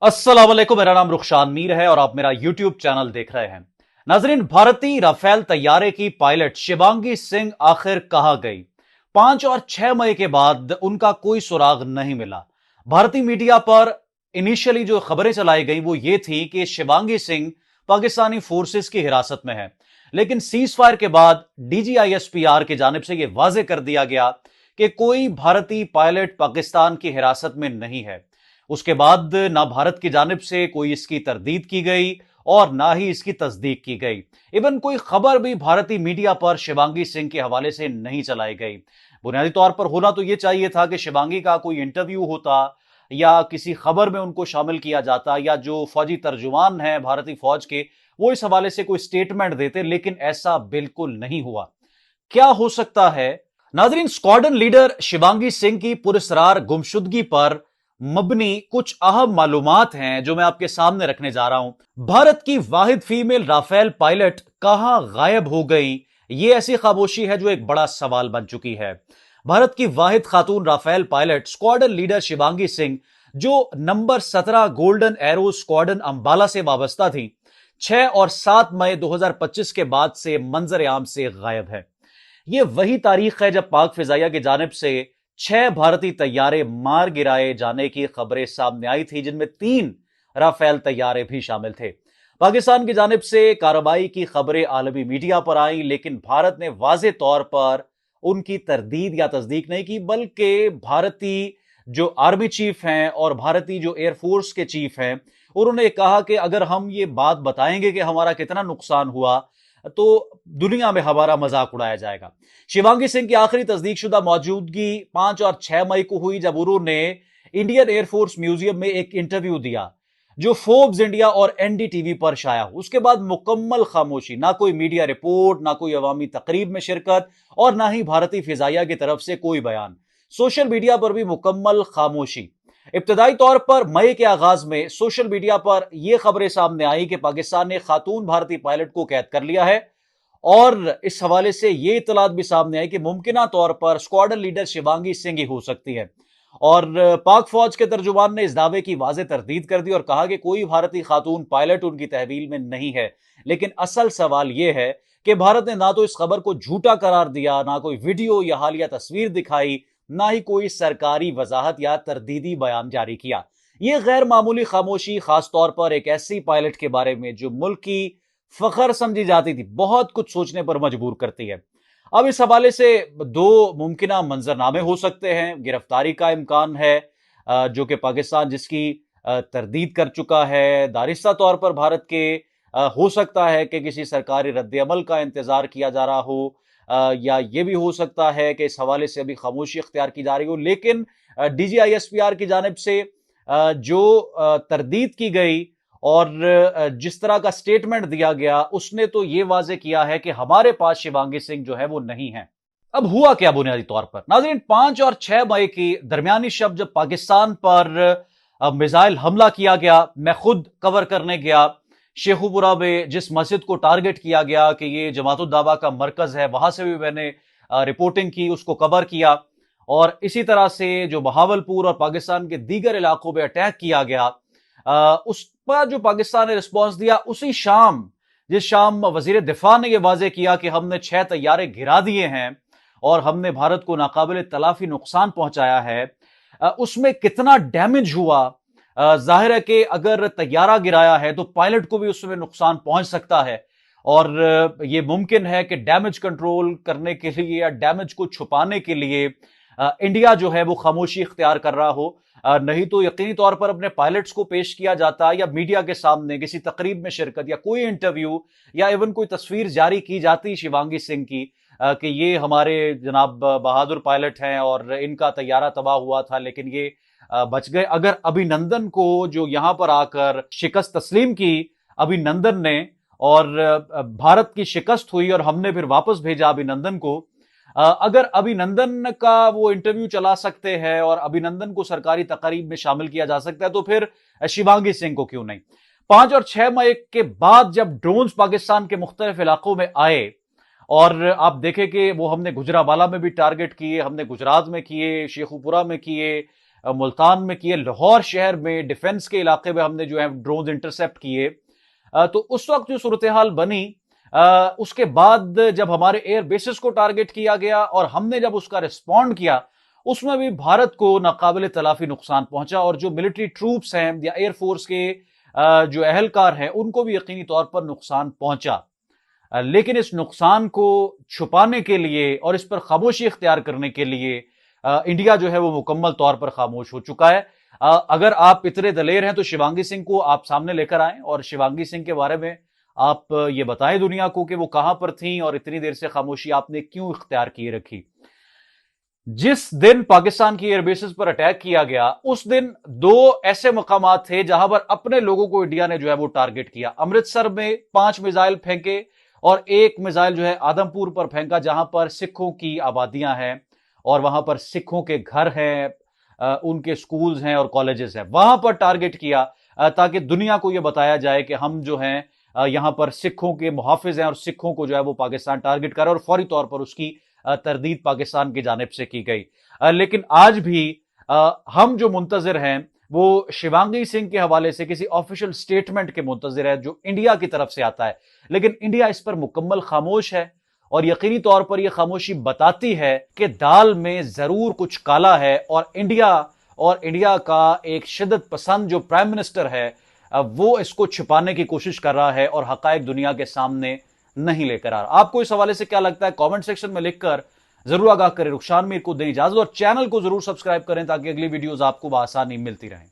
अस्सलाम वालेकुम। मेरा नाम रुखशान मीर है और आप मेरा यूट्यूब चैनल देख रहे हैं। नाजरीन, भारतीय राफेल तैयारे की पायलट शिवांगी सिंह आखिर कहां गई? 5 और 6 मई के बाद उनका कोई सुराग नहीं मिला। भारतीय मीडिया पर इनिशियली जो खबरें चलाई गई वो ये थी कि शिवांगी सिंह पाकिस्तानी फोर्सेस की हिरासत में है, लेकिन सीज फायर के बाद डीजीआईएसपीआर की जानिब से यह वाजे कर दिया गया कि कोई भारतीय पायलट पाकिस्तान की हिरासत में नहीं है। उसके बाद ना भारत की जानिब से कोई इसकी तरदीद की गई और ना ही इसकी तस्दीक की गई। इवन कोई खबर भी भारतीय मीडिया पर शिवांगी सिंह के हवाले से नहीं चलाई गई। बुनियादी तौर पर होना तो यह चाहिए था कि शिवांगी का कोई इंटरव्यू होता या किसी खबर में उनको शामिल किया जाता, या जो फौजी तर्जुमान है भारतीय फौज के वो इस हवाले से कोई स्टेटमेंट देते, लेकिन ऐसा बिल्कुल नहीं हुआ। क्या हो सकता है? नाजरीन, स्क्वाड्रन लीडर शिवांगी सिंह की पुरस्रार गुमशुदगी पर मबनी कुछ अहम मालूमात हैं जो मैं आपके सामने रखने जा रहा हूं। भारत की वाहिद फीमेल राफेल पायलट कहां गायब हो गई? यह ऐसी खामोशी है जो एक बड़ा सवाल बन चुकी है। भारत की वाहिद खातून Rafale pilot squadron leader Shivangi Singh, जो number 17 golden arrow squadron Ambala से वाबस्ता थी, 6 और 7 मई 2025 के बाद से मंजर आम से गायब है। यह वही तारीख है जब पाक फिजाइया की जानिब से 6 भारतीय तैयारे मार गिराए जाने की खबरें सामने आई थी, जिनमें 3 राफेल तैयारे भी शामिल थे। पाकिस्तान की जानिब से कार्रवाई की खबरें आलमी मीडिया पर आई, लेकिन भारत ने वाज़े तौर पर उनकी तरदीद या तस्दीक नहीं की, बल्कि भारतीय जो आर्मी चीफ हैं और भारतीय जो एयरफोर्स के चीफ हैं, उन्होंने कहा कि अगर हम ये बात बताएंगे कि हमारा कितना नुकसान हुआ तो दुनिया में हमारा मजाक उड़ाया जाएगा। शिवांगी सिंह की आखिरी तस्दीक शुदा मौजूदगी 5 और 6 मई को हुई, जब उन्होंने इंडियन एयरफोर्स म्यूजियम में एक इंटरव्यू दिया जो फोर्ब्स इंडिया और एनडीटीवी पर शाया हो। उसके बाद मुकम्मल खामोशी, ना कोई मीडिया रिपोर्ट, ना कोई अवामी तकरीब में शिरकत और ना ही भारतीय फिजाइया की तरफ से कोई बयान। सोशल मीडिया पर भी मुकम्मल खामोशी। इब्तदाई तौर पर मई के आगाज में सोशल मीडिया पर यह खबरें सामने आई कि पाकिस्तान ने खातून भारतीय पायलट को कैद कर लिया है, और इस हवाले से यह इतलात भी सामने आई कि मुमकिना तौर पर स्क्वाड्रन लीडर शिवांगी सिंह ही हो सकती है। और पाक फौज के तर्जुमान ने इस दावे की वाज़ेह तरदीद कर दी और कहा कि कोई भारतीय खातून पायलट उनकी तहवील में नहीं है। लेकिन असल सवाल यह है कि भारत ने ना तो इस खबर को झूठा करार दिया, ना कोई वीडियो या हालिया तस्वीर दिखाई, ना ही कोई सरकारी वजाहत या तरदीदी बयान जारी किया। यह गैर मामूली खामोशी खासतौर पर एक ऐसी पायलट के बारे में जो मुल्क की फखर समझी जाती थी, बहुत कुछ सोचने पर मजबूर करती है। अब इस हवाले से 2 मुमकिना मंजरनामे हो सकते हैं। गिरफ्तारी का इम्कान है, जो कि पाकिस्तान जिसकी तरदीद कर चुका है। दारिस्ता तौर पर भारत के हो सकता है कि किसी सरकारी रद्द-ए-अमल का इंतजार किया जा रहा हो, या ये भी हो सकता है कि इस हवाले से अभी खामोशी इख्तियार की जा रही हो। लेकिन डीजीआईएसपीआर की जानिब से जो तरदीद की गई और जिस तरह का स्टेटमेंट दिया गया, उसने तो यह वाजे किया है कि हमारे पास शिवांगी सिंह जो है वो नहीं है। अब हुआ क्या बुनियादी तौर पर? नाज़रीन, 5 और 6 मई की दरमियानी शब जब पाकिस्तान पर मिसाइल हमला किया गया, मैं खुद कवर करने गया। शेखुपुरा में जिस मस्जिद को टारगेट किया गया कि ये जमातुल दावा का मरकज है, वहां से भी मैंने रिपोर्टिंग की, उसको कवर किया। और इसी तरह से जो बहावलपुर और पाकिस्तान के दीगर इलाकों में अटैक किया गया, उस पर जो पाकिस्तान ने रिस्पॉन्स दिया, उसी शाम जिस शाम वजीर दिफा ने यह वाजे किया कि हमने 6 तैयारे गिरा दिए हैं और हमने भारत को नाकाबिल तलाफी नुकसान पहुंचाया है, उसमें कितना डैमेज हुआ। जाहिर है कि अगर तैयारा गिराया है तो पायलट को भी उसमें नुकसान पहुंच सकता है, और यह मुमकिन है कि डैमेज कंट्रोल करने के लिए या डैमेज को छुपाने के लिए इंडिया जो है वो खामोशी इख्तियार कर रहा हो। नहीं तो यकीनी तौर पर अपने पायलट्स को पेश किया जाता या मीडिया के सामने किसी तकरीब में शिरकत या कोई इंटरव्यू या इवन कोई तस्वीर जारी की जाती शिवांगी सिंह की, कि ये हमारे जनाब बहादुर पायलट हैं और इनका तैयारा तबाह हुआ था लेकिन ये बच गए। अगर अभिनंदन को जो यहां पर आकर शिकस्त तस्लीम की अभिनंदन ने, और भारत की शिकस्त हुई और हमने फिर वापस भेजा अभिनंदन को, अगर अभिनंदन का वो इंटरव्यू चला सकते हैं और अभिनंदन को सरकारी तकरीब में शामिल किया जा सकता है, तो फिर शिवांगी सिंह को क्यों नहीं? 5 और 6 मई के बाद जब ड्रोन्स पाकिस्तान के मुख्तलिफ इलाकों में आए, और आप देखें कि वो हमने गुजरावाला में भी टारगेट किए, हमने गुजरात में किए, शेखुपुरा में किए, ملتان میں کیے، لاہور شہر میں ڈیفنس کے علاقے میں ہم نے جو ہے ڈرونز انٹرسیپٹ کیے. تو اس وقت جو صورتحال بنی، اس کے بعد جب ہمارے ایئر بیسز کو ٹارگٹ کیا گیا اور ہم نے جب اس کا ریسپونڈ کیا، اس میں بھی بھارت کو ناقابل تلافی نقصان پہنچا، اور جو ملٹری ٹروپس ہیں یا ایئر فورس کے جو اہلکار ہیں ان کو بھی یقینی طور پر نقصان پہنچا. لیکن اس نقصان کو چھپانے کے لیے اور اس پر خاموشی اختیار کرنے کے لیے انڈیا جو ہے وہ مکمل طور پر خاموش ہو چکا ہے. اگر آپ اتنے دلیر ہیں تو شیوانگی سنگھ کو آپ سامنے لے کر آئیں اور شیوانگی سنگھ کے بارے میں آپ یہ بتائیں دنیا کو کہ وہ کہاں پر تھیں اور اتنی دیر سے خاموشی آپ نے کیوں اختیار کیے رکھی. جس دن پاکستان کی ایئر بیسز پر اٹیک کیا گیا، اس دن 2 ایسے مقامات تھے جہاں پر اپنے لوگوں کو انڈیا نے جو ہے وہ ٹارگٹ کیا. امرتسر میں 5 میزائل پھینکے اور 1 میزائل جو ہے آدم پور پر پھینکا، جہاں پر سکھوں کی آبادیاں ہیں اور وہاں پر سکھوں کے گھر ہیں، ان کے سکولز ہیں اور کالجز ہیں. وہاں پر ٹارگٹ کیا تاکہ دنیا کو یہ بتایا جائے کہ ہم جو ہیں یہاں پر سکھوں کے محافظ ہیں اور سکھوں کو جو ہے وہ پاکستان ٹارگٹ کر رہا ہے، اور فوری طور پر اس کی تردید پاکستان کی جانب سے کی گئی. لیکن آج بھی ہم جو منتظر ہیں وہ شیوانگی سنگھ کے حوالے سے کسی آفیشل سٹیٹمنٹ کے منتظر ہے جو انڈیا کی طرف سے آتا ہے. لیکن انڈیا اس پر مکمل خاموش ہے، اور یقینی طور پر یہ خاموشی بتاتی ہے کہ دال میں ضرور کچھ کالا ہے، اور انڈیا کا ایک شدت پسند جو پرائم منسٹر ہے وہ اس کو چھپانے کی کوشش کر رہا ہے اور حقائق دنیا کے سامنے نہیں لے کر آ رہا. آپ کو اس حوالے سے کیا لگتا ہے؟ کامنٹ سیکشن میں لکھ کر ضرور آگاہ کریں. رخشان میر کو دیں اجازت اور چینل کو ضرور سبسکرائب کریں تاکہ اگلی ویڈیوز آپ کو بآسانی ملتی رہیں.